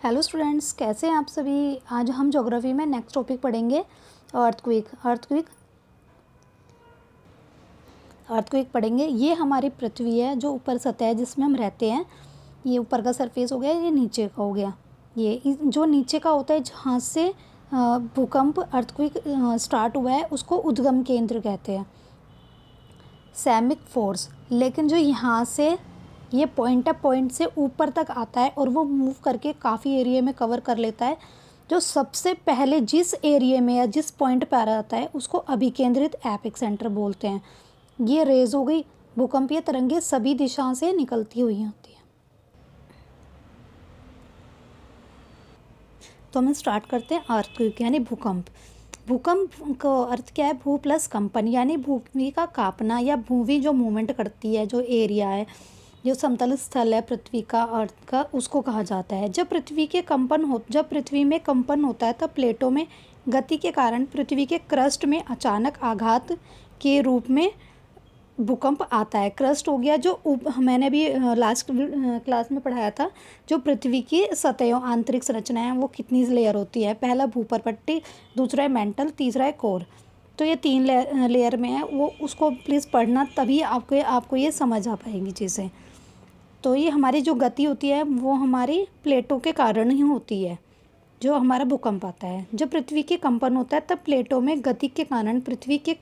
Hello students, कैसे हैं आप सभी। आज हम ज्योग्राफी में नेक्स्ट टॉपिक पढ़ेंगे अर्थक्वेक पढ़ेंगे। ये हमारी पृथ्वी है, जो ऊपर सतह है जिसमें हम रहते हैं। ये ऊपर का सरफेस हो गया, ये नीचे का हो गया। ये जो नीचे का होता है, जहाँ से भूकंप अर्थक्वेक स्टार्ट हुआ है, उसको उद्गम केंद्र कहते हैं, सेस्मिक फोर्स। लेकिन जो यहाँ से ये पॉइंट से ऊपर तक आता है और वो मूव करके काफ़ी एरिया में कवर कर लेता है। जो सबसे पहले जिस एरिया में या जिस पॉइंट पर आ जाता है, उसको अभिकेंद्रित एपिक सेंटर बोलते हैं। ये रेज हो गई, भूकंपीय तरंगें सभी दिशा से निकलती हुई होती हैं। तो हम स्टार्ट करते हैं अर्थक्वेक यानी भूकंप। भूकंप का अर्थ क्या है? भू प्लस कंपन, यानी भूमि का कांपना या भूमि जो मूवमेंट करती है, जो एरिया है, जो समतल स्थल है पृथ्वी का, अर्थ का, उसको कहा जाता है। जब पृथ्वी में कंपन होता है, तब प्लेटों में गति के कारण पृथ्वी के क्रस्ट में अचानक आघात के रूप में भूकंप आता है। क्रस्ट हो गया, जो मैंने भी लास्ट क्लास में पढ़ाया था, जो पृथ्वी की सतह आंतरिक संरचना है, वो कितनी लेयर होती है। पहला भूपर पट्टी, दूसरा है मेंटल, तीसरा है कोर। तो ये 3 लेयर में है। वो उसको प्लीज़ पढ़ना, तभी आपको ये समझ आ पाएंगी चीज़ें। तो ये हमारी जो गति होती है, वो हमारी प्लेटों के कारण ही होती है, जो हमारा भूकंप आता है। जब पृथ्वी के कंपन होता है, तब प्लेटों में गति के कारण पृथ्वी के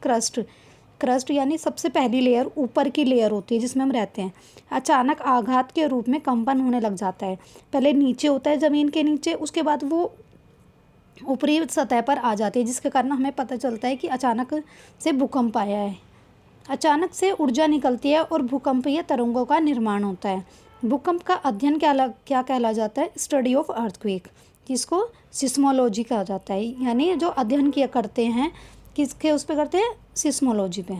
क्रस्ट यानी सबसे पहली लेयर, ऊपर की लेयर होती है जिसमें हम रहते हैं, अचानक आघात के रूप में कंपन होने लग जाता है। पहले नीचे होता है, ज़मीन के नीचे, उसके बाद वो ऊपरी सतह पर आ जाती है, जिसके कारण हमें पता चलता है कि अचानक से भूकंप आया है। अचानक से ऊर्जा निकलती है और भूकंपीय तरंगों का निर्माण होता है। भूकंप का अध्ययन क्या कहला जाता है? स्टडी ऑफ अर्थक्वेक, जिसको सिस्मोलॉजी कहा जाता है। यानी जो अध्ययन किया करते हैं, किसके उस पे करते हैं? सिस्मोलॉजी पे।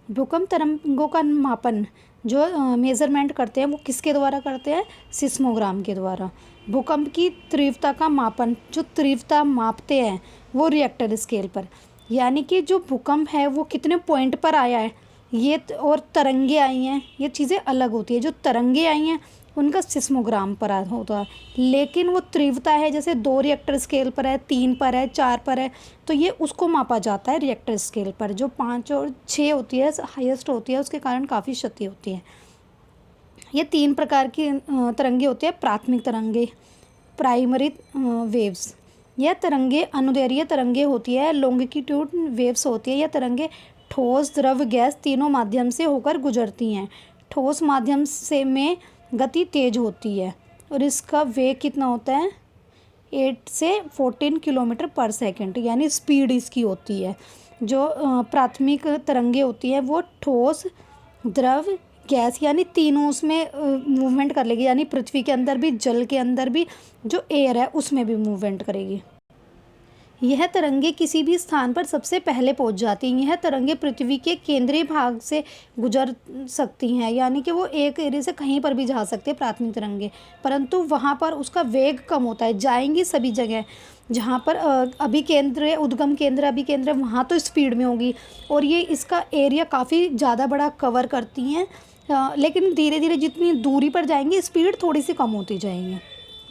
भूकंप तरंगों का मापन, जो मेज़रमेंट करते हैं, वो किसके द्वारा करते हैं? सिस्मोग्राम के द्वारा। भूकंप की तीव्रता का मापन, जो तीव्रता मापते हैं, वो रिएक्टर स्केल पर। यानी कि जो भूकंप है वो कितने पॉइंट पर आया है, ये और तरंगे आई हैं, ये चीज़ें अलग होती है। जो तरंगे आई हैं उनका सिस्मोग्राम पर होता है, लेकिन वो तीव्रता है, जैसे 2 रिएक्टर स्केल पर है, 3 पर है, 4 पर है, तो ये उसको मापा जाता है रिएक्टर स्केल पर। जो 5 और 6 होती है, हाईएस्ट होती है, उसके कारण काफ़ी क्षति होती है। ये 3 प्रकार की तरंगे होती है। प्राथमिक तरंगे, प्राइमरी वेव्स, यह तरंगे अनुदैर्घ्य तरंगे होती है। लॉन्गिट्यूड वेव्स होती है। यह तरंगे ठोस, द्रव, गैस तीनों माध्यम से होकर गुजरती हैं। ठोस माध्यम से में गति तेज होती है और इसका वेग कितना होता है? 8 से 14 किलोमीटर पर सेकंड, यानी स्पीड इसकी होती है। जो प्राथमिक तरंगे होती है, वो ठोस, द्रव, गैस, यानी तीनों उसमें मूवमेंट कर लेगी। यानी पृथ्वी के अंदर भी, जल के अंदर भी, जो एयर है उसमें भी मूवमेंट करेगी। यह तरंगे किसी भी स्थान पर सबसे पहले पहुंच जाती हैं। यह तरंगे पृथ्वी के केंद्रीय भाग से गुजर सकती हैं, यानी कि वो एक एरिया से कहीं पर भी जा सकते हैं प्राथमिक तरंगे, परंतु वहाँ पर उसका वेग कम होता है। जाएंगी सभी जगह, जहाँ पर अभिकेंद्र, उद्गम केंद्र, अभिकेंद्र, वहाँ तो स्पीड में होगी और ये इसका एरिया काफ़ी ज़्यादा बड़ा कवर करती हैं। लेकिन धीरे धीरे जितनी दूरी पर जाएंगी, स्पीड थोड़ी सी कम होती जाएंगी।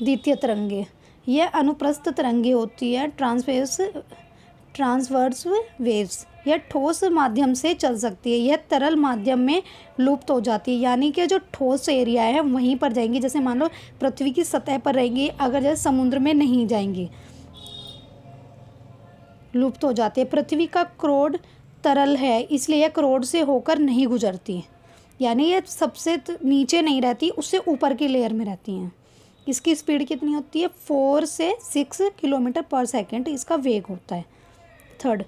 द्वितीय तरंगे, यह अनुप्रस्थ तरंगे होती है। ट्रांसवर्स वेव्स, यह ठोस माध्यम से चल सकती है। यह तरल माध्यम में लुप्त हो जाती है, यानी कि जो ठोस एरिया है वहीं पर जाएंगी। जैसे मान लो पृथ्वी की सतह पर रहेंगी, अगर जैसे समुद्र में नहीं जाएंगी, लुप्त हो जाती है। पृथ्वी का क्रोड तरल है, इसलिए यह क्रोड से होकर नहीं गुजरती, यानी ये सबसे नीचे नहीं रहती, उससे ऊपर की लेयर में रहती हैं। इसकी स्पीड कितनी होती है? 4 से 6 किलोमीटर पर सेकंड इसका वेग होता है। थर्ड,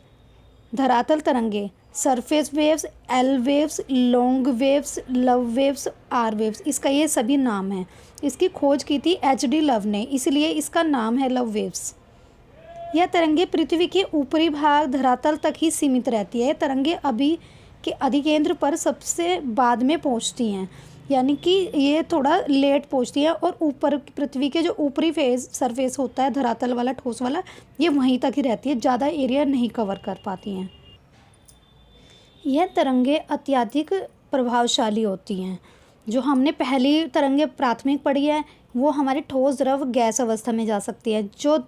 धरातल तरंगे, surface waves, L waves, long waves, love waves, R waves, इसका ये सभी नाम है। इसकी खोज की थी HD लव ने, इसलिए इसका नाम है लव वेव्स। यह तरंगे पृथ्वी के ऊपरी भाग धरातल तक ही सीमित रहती है। तरंगे अभी के अधिकेंद्र पर सबसे बाद में पहुंचती हैं, यानी कि ये थोड़ा लेट पहुंचती है, और ऊपर पृथ्वी के जो ऊपरी सरफेस होता है, धरातल वाला, ठोस वाला, ये वहीं तक ही रहती है, ज़्यादा एरिया नहीं कवर कर पाती हैं। यह तरंगे अत्यधिक प्रभावशाली होती हैं। जो हमने पहली तरंगे प्राथमिक पढ़ी है, वो हमारी ठोस द्रव गैस अवस्था में जा सकती है। जो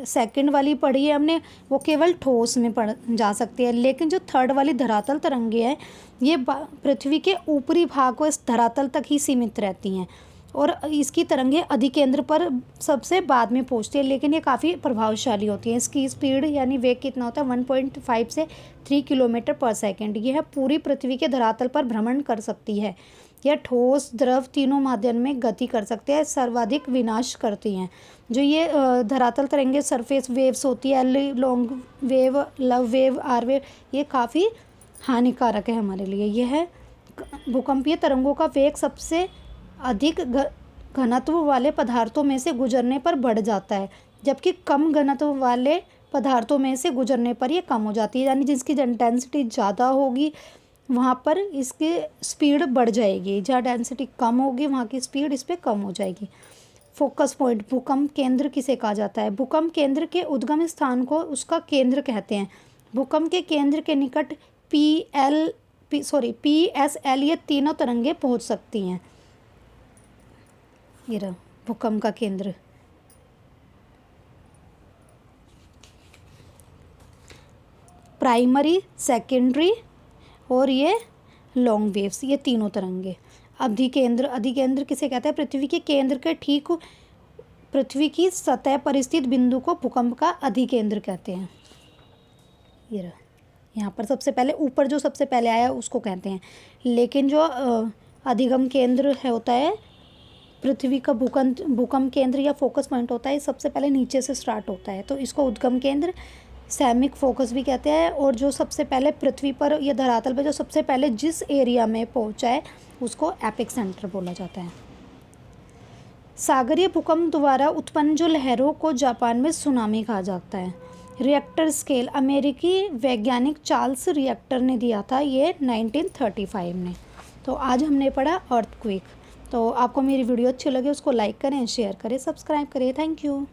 सेकंड वाली पढ़ी है हमने वो केवल ठोस में जा सकती है, लेकिन जो थर्ड वाली धरातल तरंगे हैं ये पृथ्वी के ऊपरी भाग को इस धरातल तक ही सीमित रहती हैं और इसकी तरंगे अधिकेंद्र पर सबसे बाद में पहुंचती है, लेकिन ये काफ़ी प्रभावशाली होती है। इसकी स्पीड यानी वेग कितना होता है 1.5 से 3 किलोमीटर पर सेकेंड। यह पूरी पृथ्वी के धरातल पर भ्रमण कर सकती है। यह ठोस द्रव तीनों माध्यम में गति कर सकते हैं, सर्वाधिक विनाश करती हैं। जो ये धरातल तरंगे सरफेस वेव्स होती है, L long wave, love wave, R wave, ये काफ़ी हानिकारक है हमारे लिए। यह भूकंपीय तरंगों का वेग सबसे अधिक घनत्व वाले पदार्थों में से गुजरने पर बढ़ जाता है, जबकि कम घनत्व वाले पदार्थों में से गुजरने पर ये कम हो जाती है। यानी जिसकी डेंसिटी ज़्यादा होगी वहाँ पर इसकी स्पीड बढ़ जाएगी, जहाँ डेंसिटी कम होगी वहाँ की स्पीड इस पर कम हो जाएगी। फोकस पॉइंट, भूकंप केंद्र किसे कहा जाता है? भूकंप केंद्र के उद्गम स्थान को उसका केंद्र कहते हैं। भूकंप के केंद्र के निकट PSL ये तीनों तरंगे पहुँच सकती हैं। ये रहा भूकंप का केंद्र। प्राइमरी, सेकेंडरी और ये लॉन्ग वेव्स, ये तीनों तरंगे। अधिकेंद्र किसे कहते हैं? पृथ्वी के केंद्र के ठीक पृथ्वी की सतह पर स्थित बिंदु को भूकंप का अधिकेंद्र कहते हैं। ये रहा, यहाँ पर सबसे पहले ऊपर जो सबसे पहले आया उसको कहते हैं, लेकिन जो अधिगम केंद्र है होता है पृथ्वी का भूकंप केंद्र या फोकस पॉइंट होता है, सबसे पहले नीचे से स्टार्ट होता है, तो इसको उद्गम केंद्र, सैमिक फोकस भी कहते हैं। और जो सबसे पहले पृथ्वी पर या धरातल पर जो सबसे पहले जिस एरिया में पहुंचा है उसको एपिक सेंटर बोला जाता है। सागरीय भूकंप द्वारा उत्पन्न जो लहरों को जापान में सुनामी कहा जाता है। रिएक्टर स्केल अमेरिकी वैज्ञानिक चार्ल्स रिएक्टर ने दिया था ये 1935 में। तो आज हमने पढ़ा अर्थक्वेक। तो आपको मेरी वीडियो अच्छी लगे उसको लाइक करें, शेयर करें, सब्सक्राइब करें। Thank you.